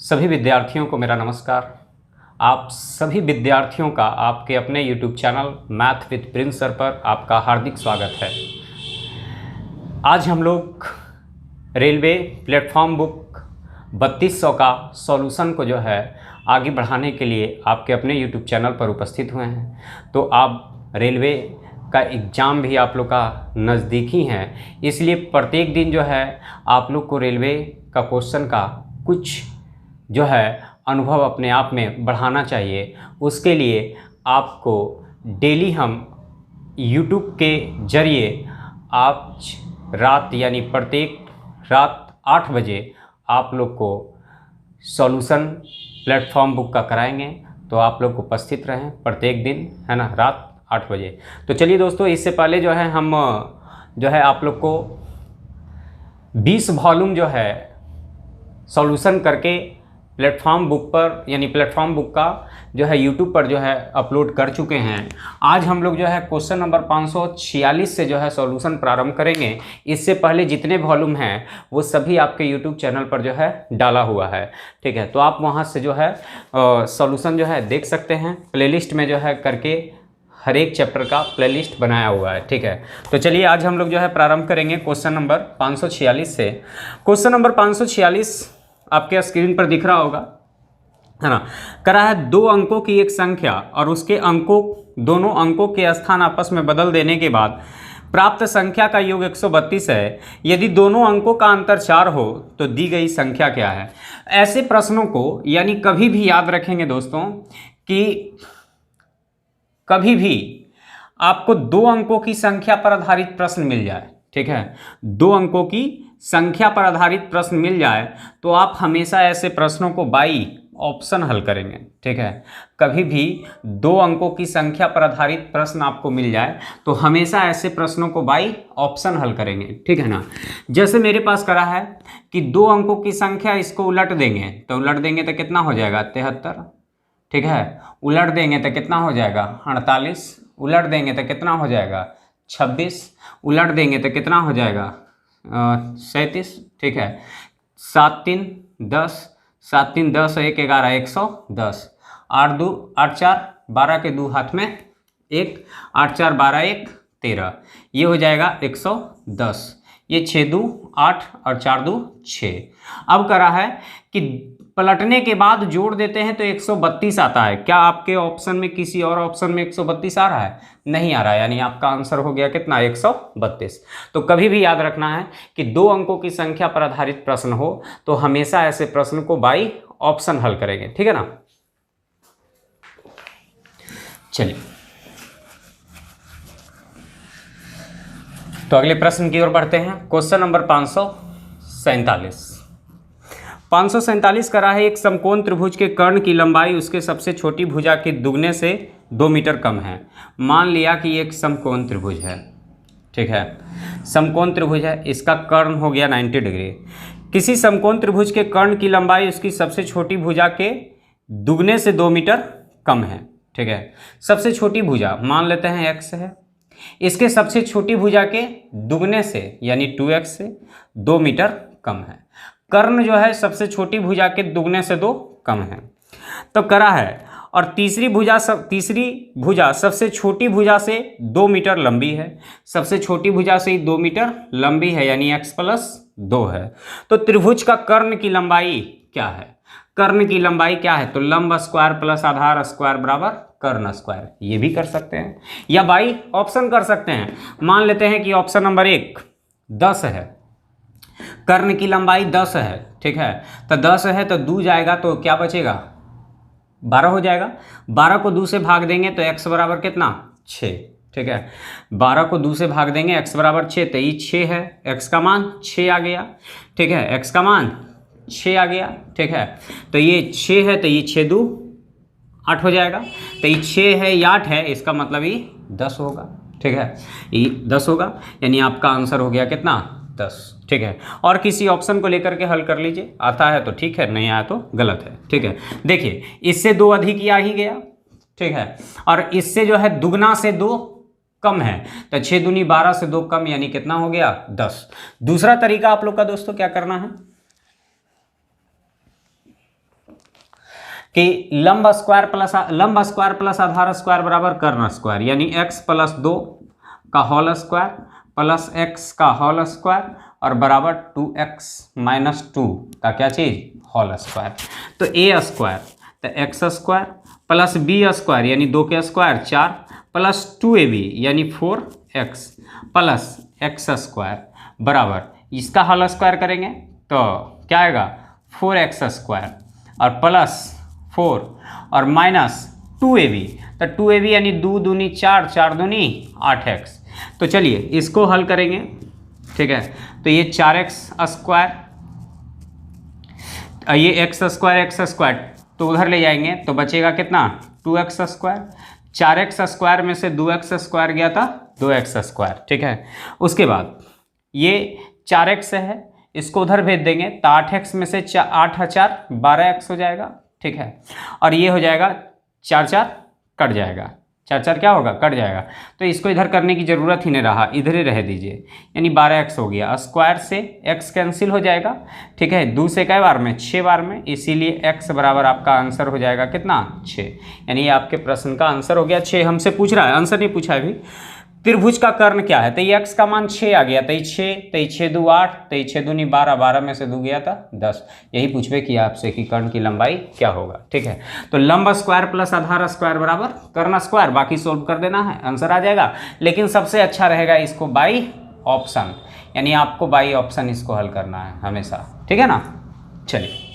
सभी विद्यार्थियों को मेरा नमस्कार। आप सभी विद्यार्थियों का आपके अपने YouTube channel math with Prince sir पर आपका हार्दिक स्वागत है। आज हम लोग रेलवे प्लेटफॉर्म बुक 3200 का सॉल्यूशन को जो है आगे बढ़ाने के लिए आपके अपने YouTube चैनल पर उपस्थित हुए हैं। तो आप रेलवे का एग्ज़ाम भी आप लोग का नज़दीक ही है, इसलिए प्रत्येक दिन जो है आप लोग को रेलवे का क्वेश्चन का कुछ जो है अनुभव अपने आप में बढ़ाना चाहिए। उसके लिए आपको डेली हम YouTube के ज़रिए आज रात यानी प्रत्येक रात 8 बजे आप लोग को सॉल्यूशन प्लेटफॉर्म बुक का कराएंगे। तो आप लोग उपस्थित रहें प्रत्येक दिन, है ना, रात 8 बजे। तो चलिए दोस्तों, इससे पहले जो है हम जो है आप लोग को 20 वॉल्यूम जो है सॉल्यूशन करके प्लेटफॉर्म बुक पर यानी प्लेटफॉर्म बुक का जो है YouTube पर जो है अपलोड कर चुके हैं। आज हम लोग जो है क्वेश्चन नंबर 546 से जो है सॉल्यूशन प्रारंभ करेंगे। इससे पहले जितने वॉल्यूम हैं वो सभी आपके YouTube चैनल पर जो है डाला हुआ है, ठीक है। तो आप वहां से जो है सॉल्यूशन जो है देख सकते हैं। प्लेलिस्ट में जो है करके हर एक चैप्टर का प्लेलिस्ट बनाया हुआ है, ठीक है। तो चलिए आज हम लोग जो है प्रारंभ करेंगे क्वेश्चन नंबर 546 से। क्वेश्चन नंबर 546 आपके स्क्रीन पर दिख रहा होगा, है ना। करा है 2 अंकों की एक संख्या और उसके दोनों अंकों के स्थान आपस में बदल देने के बाद प्राप्त संख्या का योग 132 है। यदि दोनों अंकों का अंतर 4 हो तो दी गई संख्या क्या है। ऐसे प्रश्नों को यानी कभी भी याद रखेंगे दोस्तों कि कभी भी आपको 2 अंकों की संख्या पर आधारित प्रश्न मिल जाए, ठीक है, 2 अंकों की संख्या पर आधारित प्रश्न मिल जाए तो आप हमेशा ऐसे प्रश्नों को बाई ऑप्शन हल करेंगे, ठीक है। कभी भी 2 अंकों की संख्या पर आधारित प्रश्न आपको मिल जाए तो हमेशा ऐसे प्रश्नों को बाई ऑप्शन हल करेंगे, ठीक है ना। जैसे मेरे पास करा है कि 2 अंकों की संख्या, इसको उलट देंगे तो कितना हो जाएगा 73, ठीक है। उलट देंगे तो कितना हो जाएगा 48, उलट देंगे तो कितना हो जाएगा 26, उलट देंगे तो कितना हो जाएगा 37, ठीक है। 7 3 10, 7 3 10, 1 11, 110, 8 2 8 4 12 के 2 हाथ में 1, 8 4 12 1 13, ये हो जाएगा 110। ये 6 2 8 और 4 2 6। अब करा है कि पलटने के बाद जोड़ देते हैं तो 132 आता है। क्या आपके ऑप्शन में किसी और ऑप्शन में 132 आ रहा है? नहीं आ रहा है, यानी आपका आंसर हो गया कितना 132। तो कभी भी याद रखना है कि 2 अंकों की संख्या पर आधारित प्रश्न हो तो हमेशा ऐसे प्रश्न को बाई ऑप्शन हल करेंगे, ठीक है ना। चलिए तो अगले प्रश्न की ओर बढ़ते हैं। क्वेश्चन नंबर 547 करा है। एक समकोण त्रिभुज के कर्ण की लंबाई उसके सबसे छोटी भुजा के दुगने से 2 मीटर कम है। मान लिया कि एक समकोण त्रिभुज है, ठीक है, समकोण त्रिभुज है, इसका कर्ण हो गया 90 डिग्री। किसी समकोण त्रिभुज के कर्ण की लंबाई उसकी सबसे छोटी भुजा के दुगने से 2 मीटर कम है, ठीक है। सबसे छोटी भुजा मान लेते हैं x है, इसके सबसे छोटी भुजा के दुगने से यानी 2x से 2 मीटर कम है। कर्ण जो है सबसे छोटी भुजा के दुगने से 2 कम है। तो करा है और तीसरी भुजा सबसे छोटी भुजा से 2 मीटर लंबी है। सबसे छोटी भुजा से 2 मीटर लंबी है यानी x + 2 है। तो त्रिभुज का कर्ण की लंबाई क्या है? कर्ण की लंबाई क्या है? तो लंब स्क्वायर प्लस आधार स्क्वायर बराबर कर्ण स्क्वायर। ये भी कर सकते हैं या बाई ऑप्शन कर सकते हैं। मान लेते हैं कि ऑप्शन नंबर 1 10 है, कर्ण की लंबाई 10 है, ठीक है। तो 10 है तो 2 जाएगा तो क्या बचेगा 12 हो जाएगा। 12 को 2 से भाग देंगे तो x बराबर कितना 6, ठीक है। 12 को 2 से भाग देंगे x बराबर 6, तो ये 6 है, x का मान 6 आ गया, ठीक है, x का मान 6 आ गया, ठीक है। तो ये 6 है तो ये 6 2 8 हो जाएगा। तो ये 6 है ये 8 है, इसका मतलब ये 10 होगा, ठीक है, ये 10 होगा, यानी आपका आंसर हो गया कितना 10, ठीक है। और किसी ऑप्शन को लेकर के हल कर लीजिए, आता है तो ठीक है, नहीं आया तो गलत है, ठीक है। देखिए इससे 2 अधिक आ ही गया, ठीक है, और इससे जो है दुगना से 2 कम है, तो 6 दूनी 12 से 2 कम यानी कितना हो गया 10। दूसरा तरीका आप लोग का दोस्तों क्या करना है, कि लंब स्क्वायर प्लस आधार स्क्वायर बराबर कर्ण स्क्वायर, यानी x प्लस 2 का होल स्क्वायर प्लस x का होल स्क्वायर और बराबर 2x माइनस 2 का क्या चीज़, होल स्क्वायर। तो a स्क्वायर तो x square plus b square यानी 2 के स्क्वायर 4 प्लस 2ab यानी 4x प्लस x स्क्वायर बराबर इसका होल स्क्वायर करेंगे तो क्या आएगा 4x स्क्वायर और प्लस 4 और माइनस 2ab, तो 2ab यानी 2 दूनी 4 4 दूनी 8x। तो चलिए इसको हल करेंगे, ठीक है। तो ये 4x स्क्वायर, ये x स्क्वायर तो उधर ले जाएंगे तो बचेगा कितना 2x स्क्वायर, 4x स्क्वायर में से 2x स्क्वायर गया था 2x स्क्वायर, ठीक है। उसके बाद ये 4x है, इसको उधर भेज देंगे तो 8x में से 8 4 12x हो जाएगा, ठीक है। और ये हो जाएगा 4 4 कट जाएगा, 4 4 क्या होगा कट जाएगा, तो इसको इधर करने की ज़रूरत ही नहीं रहा, इधर ही रह दीजिए, यानी 12x हो गया। स्क्वायर से x कैंसिल हो जाएगा, ठीक है। 2 से कई बार में 6 बार में, इसीलिए x बराबर आपका आंसर हो जाएगा कितना 6, यानी ये आपके प्रश्न का आंसर हो गया 6। हमसे पूछ रहा है, आंसर नहीं पूछा अभी। त्रिभुज का कर्ण क्या है, तो ये x का मान 6 आ गया, तो 6 2 8, तो 6 दूनी 12, 12 में से 2 गया था 10। यही पूछवे किया आपसे कि कर्ण की लंबाई क्या होगा, ठीक है। तो लंब स्क्वायर प्लस आधार स्क्वायर बराबर कर्ण स्क्वायर, बाकी सोल्व कर देना है, आंसर आ जाएगा। लेकिन सबसे अच्छा रहेगा इसको बाई ऑप्शन, यानी आपको बाई ऑप्शन इसको हल करना है हमेशा, ठीक है ना। चलिए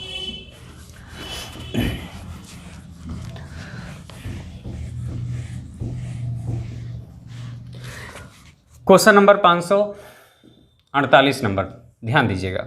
क्वेश्चन नंबर 548 नंबर, ध्यान दीजिएगा।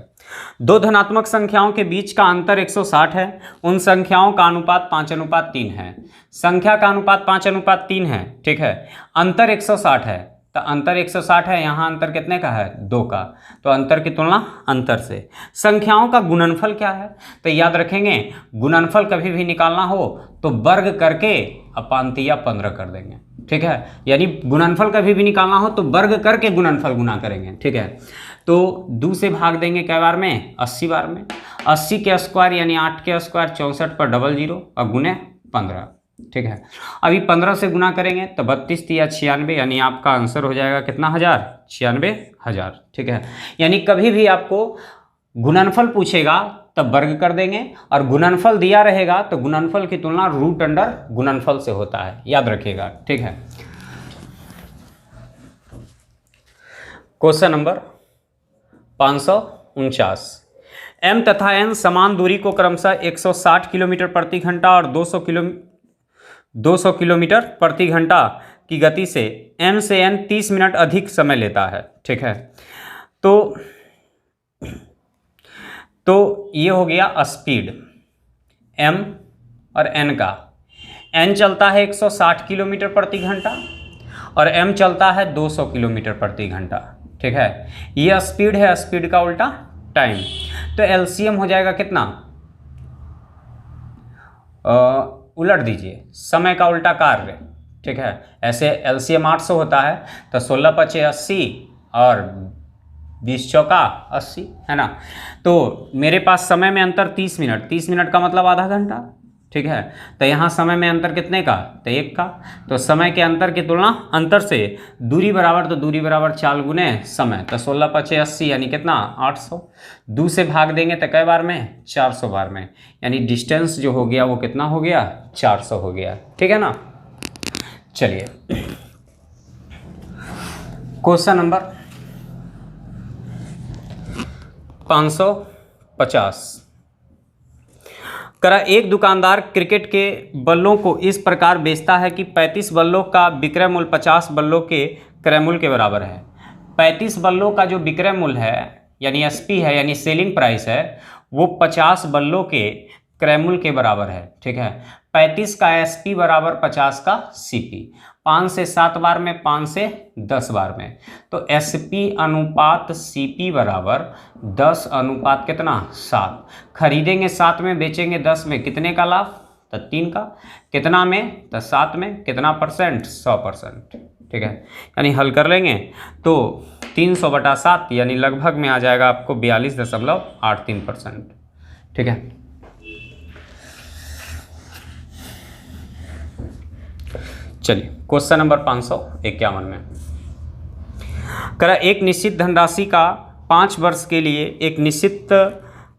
दो धनात्मक संख्याओं के बीच का अंतर 160 है, उन संख्याओं का अनुपात 5:3 है। संख्या का अनुपात 5:3 है, ठीक है। अंतर 160 है, तो अंतर 160 है, यहाँ अंतर कितने का है 2 का, तो अंतर की तुलना अंतर से। संख्याओं का गुणनफल क्या है, तो याद रखेंगे गुणनफल कभी भी निकालना हो तो वर्ग करके अपांतिया 15 कर देंगे, ठीक है। यानी गुणनफल कभी भी निकालना हो तो वर्ग करके गुणनफल गुना करेंगे, ठीक है। तो 2 से भाग देंगे कै बार में 80 बार में, 80 के स्क्वायर यानी 8 के स्क्वायर 64 पर 00 और गुने 15, ठीक है। अभी 15 से गुना करेंगे तो 32 या 96, यानी आपका आंसर हो जाएगा कितना हज़ार 96,000, ठीक है। यानी कभी भी आपको गुणनफल पूछेगा तब वर्ग कर देंगे, और गुणनफल दिया रहेगा तो गुणनफल की तुलना रूट अंडर गुणनफल से होता है, याद रखिएगा, ठीक है। क्वेश्चन नंबर 549, m तथा n समान दूरी को क्रमशः 160 किलोमीटर प्रति घंटा और 200 किलोमीटर प्रति घंटा की गति से m से n 30 मिनट अधिक समय लेता है, ठीक है। तो ये हो गया स्पीड m और n का। n चलता है 160 किलोमीटर प्रति घंटा और m चलता है 200 किलोमीटर प्रति घंटा, ठीक है। ये स्पीड है, स्पीड का उल्टा टाइम, तो एलसीएम हो जाएगा कितना, उलट दीजिए, समय का उल्टा कार्य, ठीक है। ऐसे एलसीएम 800 होता है, तो 16 पचे 80 और 20 चौका 80, है ना। तो मेरे पास समय में अंतर 30 मिनट, 30 मिनट का मतलब आधा घंटा, ठीक है। तो यहाँ समय में अंतर कितने का, तो 1 का। तो समय के अंतर की तुलना अंतर से, दूरी बराबर तो दूरी बराबर 4 गुने समय, तो 16 पचे 80 यानी कितना 800। 2 से भाग देंगे तो कई बार में 400 बार में, यानी डिस्टेंस जो हो गया वो कितना हो गया 400 हो गया, ठीक है ना। चलिए क्वेश्चन नंबर 550 करा। एक दुकानदार क्रिकेट के बल्लों को इस प्रकार बेचता है कि 35 बल्लों का विक्रय मूल्य 50 बल्लों के क्रय मूल्य के बराबर है। 35 बल्लों का जो विक्रय मूल्य है यानी एसपी है, यानी सेलिंग प्राइस है, वो 50 बल्लों के क्रय मूल्य के बराबर है, ठीक है। 35 का एसपी बराबर 50 का सीपी, 5 से 7 बार में, 5 से 10 बार में, तो एसपी अनुपात सीपी बराबर 10 अनुपात कितना 7। खरीदेंगे 7 में, बेचेंगे 10 में, कितने का लाभ, तो 3 का। कितना में, तो 7 में, कितना परसेंट 100%, ठीक है। यानी हल कर लेंगे तो 300/7 यानी लगभग में आ जाएगा आपको 42.83%, ठीक है। चलिए क्वेश्चन नंबर 551 में करा, एक निश्चित धनराशि का 5 वर्ष के लिए एक निश्चित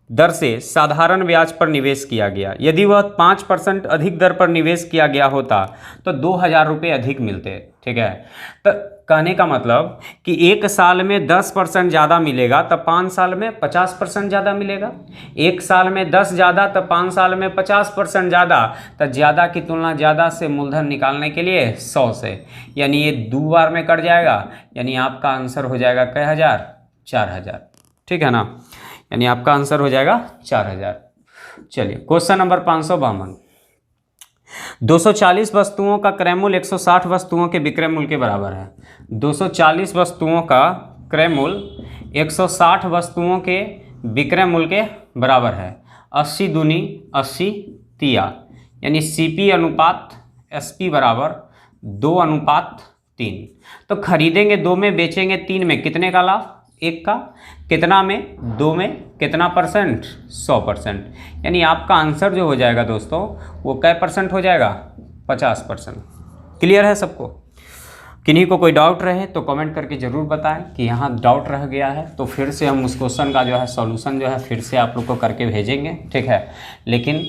दर से साधारण ब्याज पर निवेश किया गया। यदि वह 5% अधिक दर पर निवेश किया गया होता तो 2,000 रुपये अधिक मिलते। ठीक है, तो कहने का मतलब कि एक साल में 10% ज़्यादा मिलेगा तब 5 साल में 50% ज़्यादा मिलेगा। एक साल में 10 ज़्यादा तब 5 साल में 50% ज़्यादा। तो ज़्यादा की तुलना ज़्यादा से मूलधन निकालने के लिए 100 से, यानी ये 2 बार में कट जाएगा, यानी आपका आंसर हो जाएगा कै हज़ार, 4,000। ठीक है ना, यानी आपका आंसर हो जाएगा 4,000। चलिए क्वेश्चन नंबर 552, 240 वस्तुओं का क्रय मूल्य 160 वस्तुओं के विक्रय मूल्य के बराबर है। 240 वस्तुओं का क्रय मूल्य 160 वस्तुओं के विक्रय मूल्य के बराबर है। 80 दूनी 80 तिया, यानी सीपी अनुपात एसपी बराबर 2:3। तो खरीदेंगे 2 में, बेचेंगे 3 में, कितने का लाभ, 1 का। कितना में, 2 में, कितना परसेंट, 100%। यानी आपका आंसर जो हो जाएगा दोस्तों वो कै परसेंट हो जाएगा, 50%। क्लियर है सबको? किन्हीं को कोई डाउट रहे तो कमेंट करके ज़रूर बताएं कि यहाँ डाउट रह गया है, तो फिर से हम उस क्वेश्चन का जो है सॉल्यूशन जो है फिर से आप लोग को करके भेजेंगे। ठीक है, लेकिन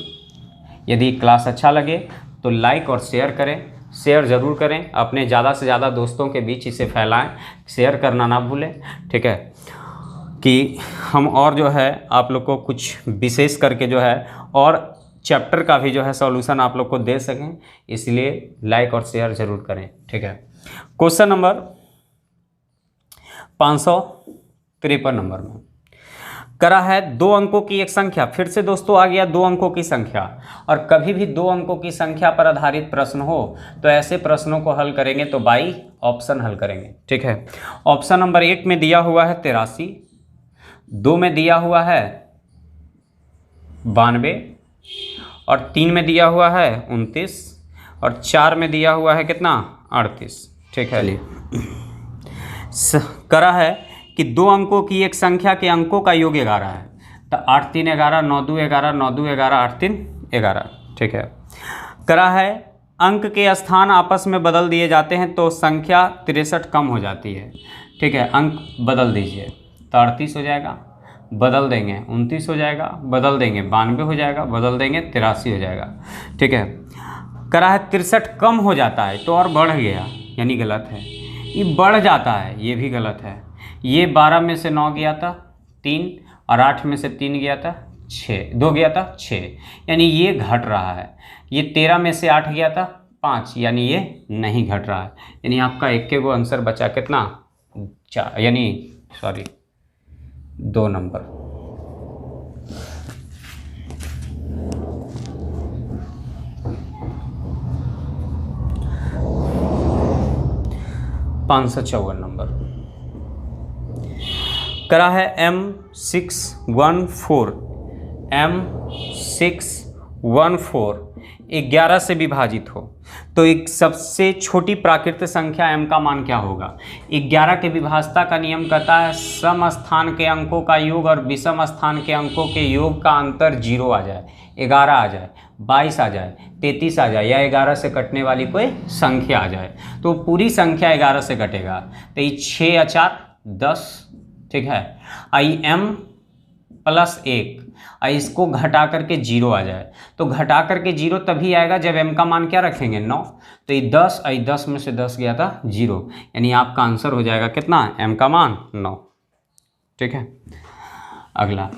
यदि क्लास अच्छा लगे तो लाइक और शेयर करें, शेयर ज़रूर करें, अपने ज़्यादा से ज़्यादा दोस्तों के बीच इसे फैलाएं, शेयर करना ना भूलें। ठीक है, कि हम और जो है आप लोग को कुछ विशेष करके जो है और चैप्टर का भी जो है सॉल्यूशन आप लोग को दे सकें, इसलिए लाइक और शेयर ज़रूर करें। ठीक है, क्वेश्चन नंबर 553 नंबर में करा है, 2 अंकों की एक संख्या, फिर से दोस्तों आ गया 2 अंकों की संख्या। और कभी भी 2 अंकों की संख्या पर आधारित प्रश्न हो तो ऐसे प्रश्नों को हल करेंगे तो बाई ऑप्शन हल करेंगे। ठीक है, ऑप्शन नंबर 1 में दिया हुआ है 83, 2 में दिया हुआ है 92, और 3 में दिया हुआ है 29, और 4 में दिया हुआ है कितना, 38। ठीक है, करा है कि 2 अंकों की एक संख्या के अंकों का योग 11 है। तो 8 3 11, 9 2 11, 9 2 11, 8 3 11। ठीक है, करा है अंक के स्थान आपस में बदल दिए जाते हैं तो संख्या 63 कम हो जाती है। ठीक है, अंक बदल दीजिए, तो 38 हो जाएगा, बदल देंगे 29 हो जाएगा, बदल देंगे 92 हो जाएगा, बदल देंगे 83 हो जाएगा। ठीक है, करा है 63 कम हो जाता है तो और बढ़ गया, यानी गलत है। ये बढ़ जाता है, ये भी गलत है। ये 12 में से 9 गया था 3, और 8 में से 3 गया था 6, 2 गया था 6, यानी ये घट रहा है। ये 13 में से 8 गया था 5, यानी ये नहीं घट रहा है। यानी आपका एक को आंसर बचा कितना, 4, यानी सॉरी 2 नंबर। $554 नंबर करा है M614, M614 11 से विभाजित हो तो एक सबसे छोटी प्राकृत संख्या m का मान क्या होगा। 11 के विभाजता का नियम कहता है सम स्थान के अंकों का योग और विषम स्थान के अंकों के योग का अंतर 0 आ जाए, 11 आ जाए, 22 आ जाए, 33 आ जाए, या 11 से कटने वाली कोई संख्या आ जाए, तो पूरी संख्या 11 से कटेगा। तो ये 6 या 4 10। ठीक है, आई m + 1, इसको घटा करके 0 आ जाए, तो घटा करके 0 तभी आएगा जब m का मान क्या रखेंगे, 9। तो ये 10, 10 में से 10 गया था 0, यानी आपका आंसर हो जाएगा कितना, m का मान 9। ठीक है, अगला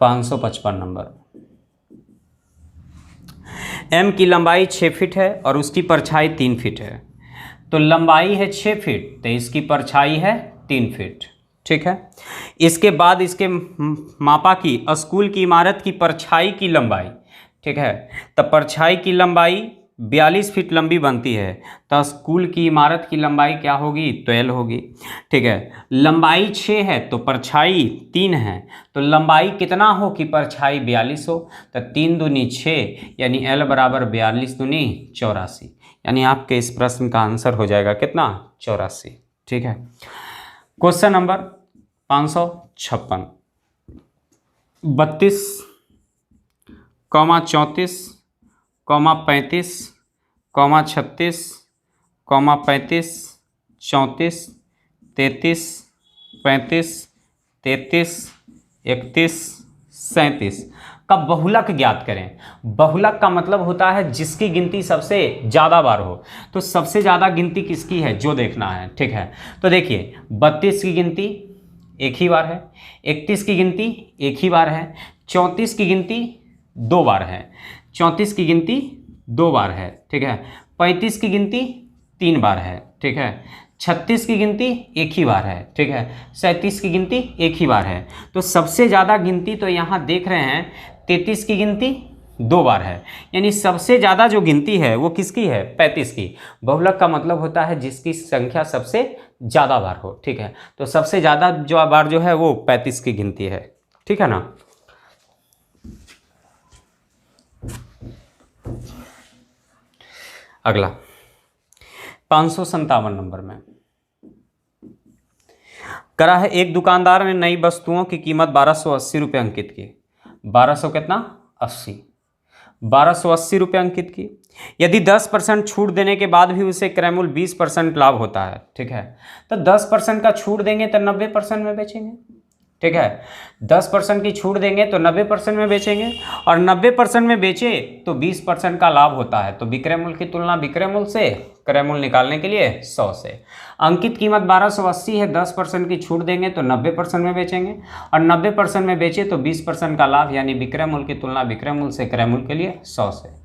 555 नंबर, m की लंबाई 6 फीट है और उसकी परछाई 3 फीट है। तो लंबाई है 6 फीट तो इसकी परछाई है 3 फीट। ठीक है, इसके बाद इसके मापा की स्कूल की इमारत की परछाई की लंबाई। ठीक है, तो परछाई की लंबाई 42 फीट लंबी बनती है, तो स्कूल की इमारत की लंबाई क्या होगी, 12 होगी। ठीक है, लंबाई 6 है तो परछाई 3 है, तो लंबाई कितना हो कि परछाई 42 हो, तो 3 दूनी 6, यानी L बराबर 42 दूनी 84, यानी आपके इस प्रश्न का आंसर हो जाएगा कितना, 84। ठीक है, क्वेश्चन नंबर 556, 32, 34, 35, कॉमा 36, कॉमा 35, 34, 33, 35, 33, 31, 37 का बहुलक ज्ञात करें। बहुलक का मतलब होता है जिसकी गिनती सबसे ज़्यादा बार हो। तो सबसे ज़्यादा गिनती किसकी है जो देखना है, ठीक है। तो देखिए 32 की गिनती एक ही बार है, 31 की गिनती एक ही बार है, 34 की गिनती 2 बार है, 34 की गिनती 2 बार है, ठीक है, 35 की गिनती 3 बार है, ठीक है, 36 की गिनती एक ही बार है, ठीक है, 37 की गिनती एक ही बार है। तो सबसे ज़्यादा गिनती तो यहाँ देख रहे हैं 33 की गिनती 2 बार है, यानी सबसे ज़्यादा जो गिनती है वो किसकी है, 35 की। बहुलक का मतलब होता है जिसकी संख्या सबसे ज़्यादा बार हो, ठीक है। तो सबसे ज़्यादा जो बार जो है वो 35 की गिनती है, ठीक है ना। अगला 557 नंबर में करा है, एक दुकानदार ने नई वस्तुओं की कीमत 1280 रुपये अंकित की। 1200 कितना 80, 1280 रुपये अंकित की। यदि 10% छूट देने के बाद भी उसे क्रयमूल्य 20% लाभ होता है, ठीक है। तो 10% का छूट देंगे तो 90% में बेचेंगे, ठीक है। 10% की छूट देंगे तो 90% में बेचेंगे, और 90% में बेचे तो 20% का लाभ होता है। तो विक्रय मूल्य की तुलना विक्रय मूल्य से, क्रय मूल्य निकालने के लिए 100 से। अंकित कीमत 1280 है, 10% की छूट देंगे तो 90% में बेचेंगे, और 90% में बेचे तो 20% का लाभ, यानी विक्रय मूल्य की तुलना विक्रय मूल्य से, क्रय मूल्य के लिए 100 से।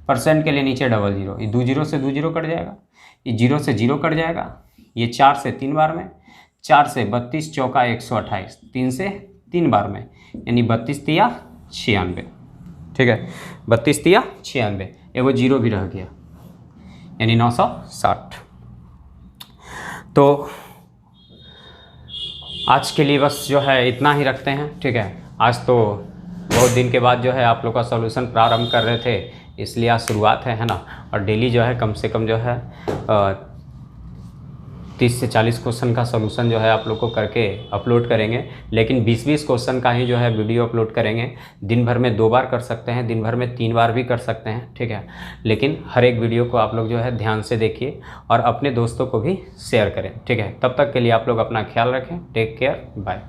परसेंट के लिए नीचे डबल जीरो, ये 2 जीरो से 2 जीरो कट जाएगा, ये 0 से 0 कट जाएगा, ये 4 से 3 बार में, 4 से 32 चौका 128, 3 से 3 बार में, यानी 32 तिया 96, ठीक है, 32 तिया 96, एगो जीरो भी रह गया, यानी 960। तो आज के लिए बस जो है इतना ही रखते हैं, ठीक है। आज तो बहुत दिन के बाद जो है आप लोग का सॉल्यूशन प्रारंभ कर रहे थे, इसलिए आज शुरुआत है ना। और डेली जो है कम से कम जो है 30 से 40 क्वेश्चन का सॉल्यूशन जो है आप लोग को करके अपलोड करेंगे, लेकिन 20-20 क्वेश्चन का ही जो है वीडियो अपलोड करेंगे। दिन भर में 2 बार कर सकते हैं, दिन भर में 3 बार भी कर सकते हैं, ठीक है। लेकिन हर एक वीडियो को आप लोग जो है ध्यान से देखिए और अपने दोस्तों को भी शेयर करें, ठीक है। तब तक के लिए आप लोग अपना ख्याल रखें। Take care, bye.